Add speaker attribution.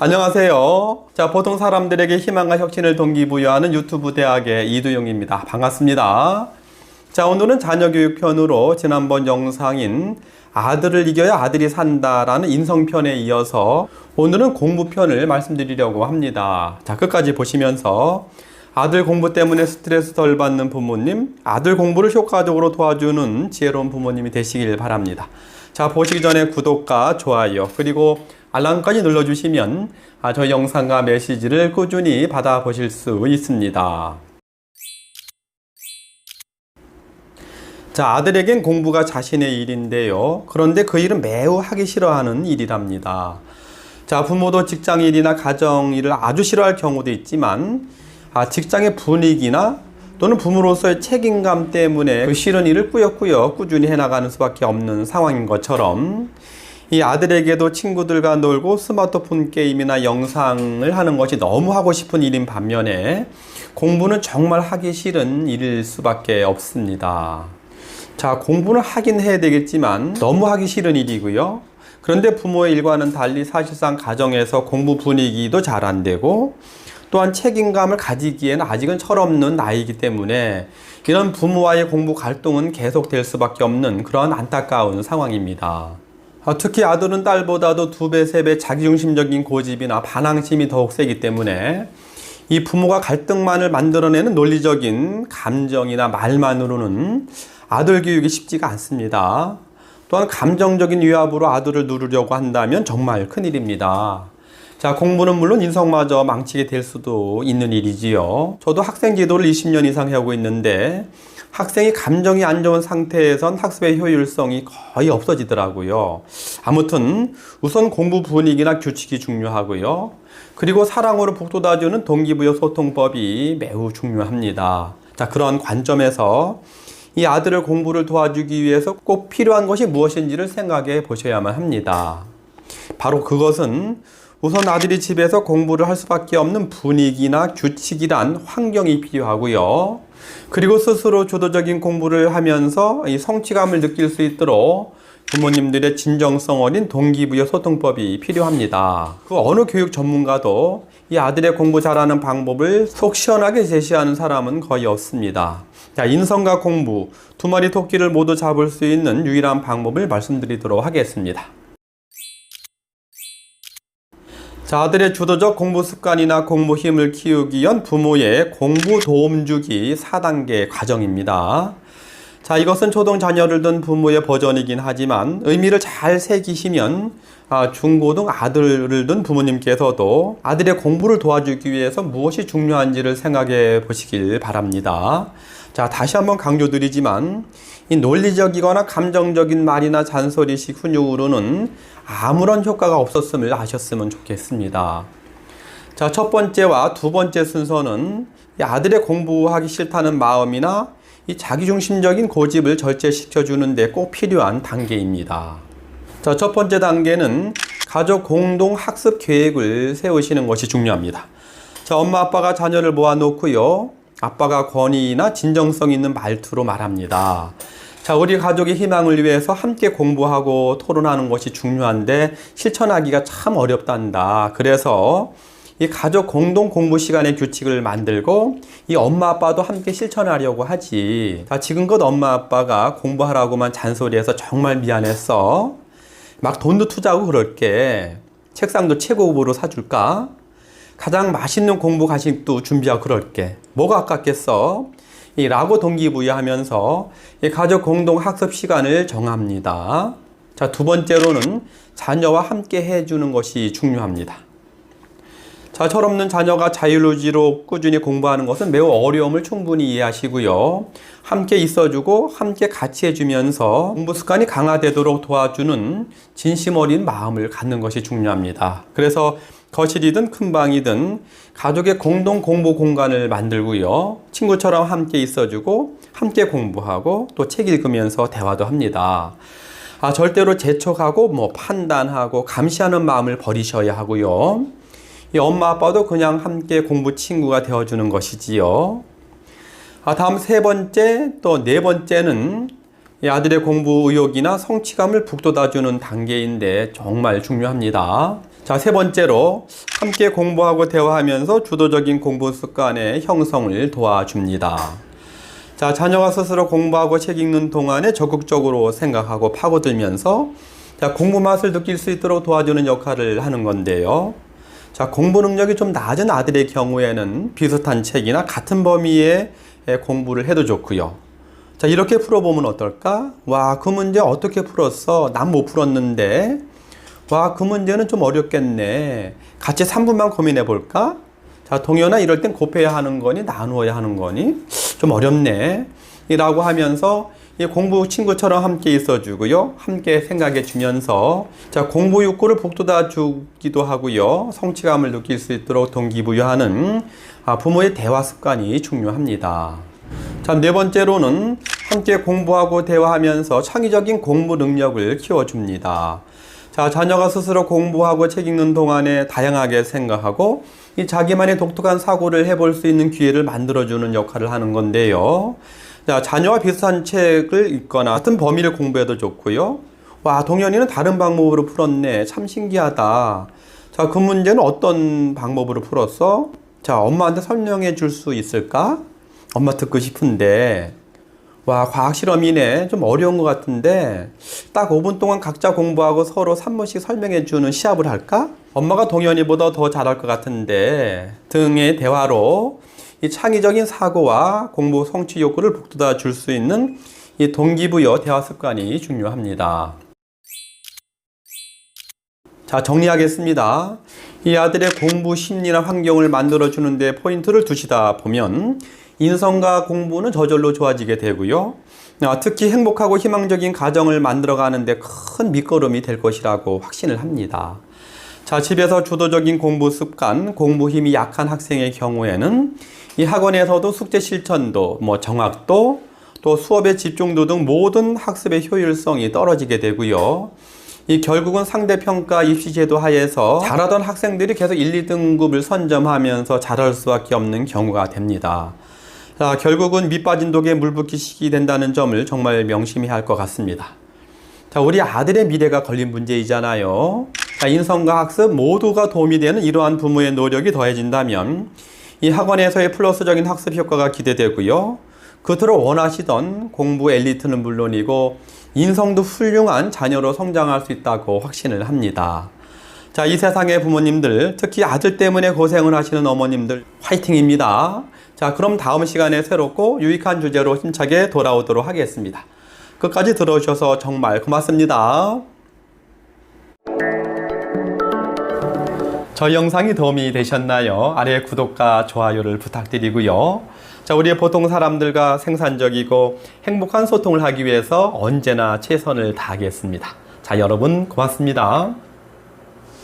Speaker 1: 안녕하세요. 자, 보통 사람들에게 희망과 혁신을 동기부여하는 유튜브 대학의 이두용입니다. 반갑습니다. 자, 오늘은 자녀교육 편으로 지난번 영상인 아들을 이겨야 아들이 산다라는 인성편에 이어서 오늘은 공부편을 말씀드리려고 합니다. 자, 끝까지 보시면서 아들 공부 때문에 스트레스 덜 받는 부모님, 아들 공부를 효과적으로 도와주는 지혜로운 부모님이 되시길 바랍니다. 자, 보시기 전에 구독과 좋아요, 그리고 알람까지 눌러주시면 저희 영상과 메시지를 꾸준히 받아보실 수 있습니다. 자, 아들에겐 공부가 자신의 일인데요. 그런데 그 일은 매우 하기 싫어하는 일이랍니다. 자, 부모도 직장일이나 가정일을 아주 싫어할 경우도 있지만 직장의 분위기나 또는 부모로서의 책임감 때문에 그 싫은 일을 꾸역꾸역 꾸준히 해나가는 수밖에 없는 상황인 것처럼 이 아들에게도 친구들과 놀고 스마트폰 게임이나 영상을 하는 것이 너무 하고 싶은 일인 반면에 공부는 정말 하기 싫은 일일 수밖에 없습니다. 자, 공부는 하긴 해야 되겠지만 너무 하기 싫은 일이고요. 그런데 부모의 일과는 달리 사실상 가정에서 공부 분위기도 잘 안 되고 또한 책임감을 가지기에는 아직은 철없는 나이이기 때문에 이런 부모와의 공부 갈등은 계속될 수밖에 없는 그런 안타까운 상황입니다. 특히 아들은 딸보다도 2배, 3배 자기중심적인 고집이나 반항심이 더욱 세기 때문에 이 부모가 갈등만을 만들어내는 논리적인 감정이나 말만으로는 아들 교육이 쉽지가 않습니다. 또한 감정적인 위압으로 아들을 누르려고 한다면 정말 큰일입니다. 자, 공부는 물론 인성마저 망치게 될 수도 있는 일이지요. 저도 학생 지도를 20년 이상 하고 있는데 학생이 감정이 안 좋은 상태에선 학습의 효율성이 거의 없어지더라고요. 아무튼 우선 공부 분위기나 규칙이 중요하고요. 그리고 사랑으로 북돋아주는 동기부여 소통법이 매우 중요합니다. 자, 그런 관점에서 이 아들의 공부를 도와주기 위해서 꼭 필요한 것이 무엇인지를 생각해 보셔야만 합니다. 바로 그것은 우선 아들이 집에서 공부를 할 수밖에 없는 분위기나 규칙이란 환경이 필요하고요. 그리고 스스로 주도적인 공부를 하면서 이 성취감을 느낄 수 있도록 부모님들의 진정성 어린 동기부여 소통법이 필요합니다. 그 어느 교육 전문가도 이 아들의 공부 잘하는 방법을 속 시원하게 제시하는 사람은 거의 없습니다. 자, 인성과 공부, 2마리 토끼를 모두 잡을 수 있는 유일한 방법을 말씀드리도록 하겠습니다. 자, 아들의 주도적 공부 습관이나 공부 힘을 키우기 위한 부모의 공부 도움 주기 4단계 과정입니다. 자, 이것은 초등 자녀를 둔 부모의 버전이긴 하지만 의미를 잘 새기시면 중고등 아들을 둔 부모님께서도 아들의 공부를 도와주기 위해서 무엇이 중요한지를 생각해 보시길 바랍니다. 자, 다시 한번 강조드리지만 이 논리적이거나 감정적인 말이나 잔소리식 훈육으로는 아무런 효과가 없었음을 아셨으면 좋겠습니다. 자, 첫 번째와 두 번째 순서는 이 아들의 공부하기 싫다는 마음이나 이 자기중심적인 고집을 절제시켜주는 데 꼭 필요한 단계입니다. 자, 첫 번째 단계는 가족 공동 학습 계획을 세우시는 것이 중요합니다. 자, 엄마 아빠가 자녀를 모아놓고요. 아빠가 권위나 진정성 있는 말투로 말합니다. 자, 우리 가족의 희망을 위해서 함께 공부하고 토론하는 것이 중요한데 실천하기가 참 어렵단다. 그래서 이 가족 공동 공부 시간의 규칙을 만들고 이 엄마 아빠도 함께 실천하려고 하지. 자, 지금껏 엄마 아빠가 공부하라고만 잔소리해서 정말 미안했어. 막 돈도 투자하고 그럴게. 책상도 최고급으로 사줄까? 가장 맛있는 공부 간식도 준비하고 그럴게. 뭐가 아깝겠어? 라고 동기부여하면서 이 가족 공동 학습 시간을 정합니다. 자, 두 번째로는 자녀와 함께 해주는 것이 중요합니다. 자, 철없는 자녀가 자율의지로 꾸준히 공부하는 것은 매우 어려움을 충분히 이해하시고요. 함께 있어주고 함께 같이 해주면서 공부 습관이 강화되도록 도와주는 진심 어린 마음을 갖는 것이 중요합니다. 그래서 거실이든 큰 방이든 가족의 공동 공부 공간을 만들고요. 친구처럼 함께 있어주고 함께 공부하고 또 책 읽으면서 대화도 합니다. 절대로 재촉하고 판단하고 감시하는 마음을 버리셔야 하고요. 이 엄마 아빠도 그냥 함께 공부 친구가 되어주는 것이지요. 다음 세 번째 또 네 번째는 이 아들의 공부 의욕이나 성취감을 북돋아주는 단계인데 정말 중요합니다. 자, 세 번째로 함께 공부하고 대화하면서 주도적인 공부 습관의 형성을 도와줍니다. 자, 자녀가 스스로 공부하고 책 읽는 동안에 적극적으로 생각하고 파고들면서 자, 공부 맛을 느낄 수 있도록 도와주는 역할을 하는 건데요. 자, 공부 능력이 좀 낮은 아들의 경우에는 비슷한 책이나 같은 범위의 공부를 해도 좋고요. 자, 이렇게 풀어보면 어떨까? 와, 그 문제 어떻게 풀었어? 난 못 풀었는데. 와, 그 문제는 좀 어렵겠네. 같이 3분만 고민해 볼까? 자, 동현아, 이럴 땐 곱해야 하는 거니? 나누어야 하는 거니? 좀 어렵네. 이라고 하면서 이 공부 친구처럼 함께 있어주고요. 함께 생각해 주면서 자, 공부 욕구를 북돋아 주기도 하고요. 성취감을 느낄 수 있도록 동기부여하는 부모의 대화 습관이 중요합니다. 자, 네 번째로는 함께 공부하고 대화하면서 창의적인 공부 능력을 키워줍니다. 자, 자녀가 스스로 공부하고 책 읽는 동안에 다양하게 생각하고 이 자기만의 독특한 사고를 해볼 수 있는 기회를 만들어주는 역할을 하는 건데요. 자, 자녀와 비슷한 책을 읽거나 같은 범위를 공부해도 좋고요. 와, 동현이는 다른 방법으로 풀었네. 참 신기하다. 자, 그 문제는 어떤 방법으로 풀었어? 자, 엄마한테 설명해 줄 수 있을까? 엄마 듣고 싶은데. 와, 과학 실험이네. 좀 어려운 것 같은데 딱 5분 동안 각자 공부하고 서로 3분씩 설명해 주는 시합을 할까? 엄마가 동현이보다 더 잘할 것 같은데 등의 대화로 이 창의적인 사고와 공부 성취 욕구를 북돋아 줄 수 있는 이 동기부여 대화 습관이 중요합니다. 자, 정리하겠습니다. 이 아들의 공부 심리나 환경을 만들어주는 데 포인트를 두시다 보면 인성과 공부는 저절로 좋아지게 되고요. 특히 행복하고 희망적인 가정을 만들어가는 데 큰 밑거름이 될 것이라고 확신을 합니다. 자, 집에서 주도적인 공부 습관, 공부 힘이 약한 학생의 경우에는 이 학원에서도 숙제 실천도, 정확도, 또 수업의 집중도 등 모든 학습의 효율성이 떨어지게 되고요. 이 결국은 상대평가 입시제도 하에서 잘하던 학생들이 계속 1, 2등급을 선점하면서 잘할 수밖에 없는 경우가 됩니다. 자, 결국은 밑 빠진 독에 물 붓기식이 된다는 점을 정말 명심해야 할 것 같습니다. 자, 우리 아들의 미래가 걸린 문제이잖아요. 자, 인성과 학습 모두가 도움이 되는 이러한 부모의 노력이 더해진다면 이 학원에서의 플러스적인 학습 효과가 기대되고요. 그토록 원하시던 공부 엘리트는 물론이고 인성도 훌륭한 자녀로 성장할 수 있다고 확신을 합니다. 자, 이 세상의 부모님들, 특히 아들 때문에 고생을 하시는 어머님들 화이팅입니다. 자, 그럼 다음 시간에 새롭고 유익한 주제로 힘차게 돌아오도록 하겠습니다. 끝까지 들어주셔서 정말 고맙습니다. 저희 영상이 도움이 되셨나요? 아래 구독과 좋아요를 부탁드리고요. 자, 우리의 보통 사람들과 생산적이고 행복한 소통을 하기 위해서 언제나 최선을 다하겠습니다. 자, 여러분 고맙습니다.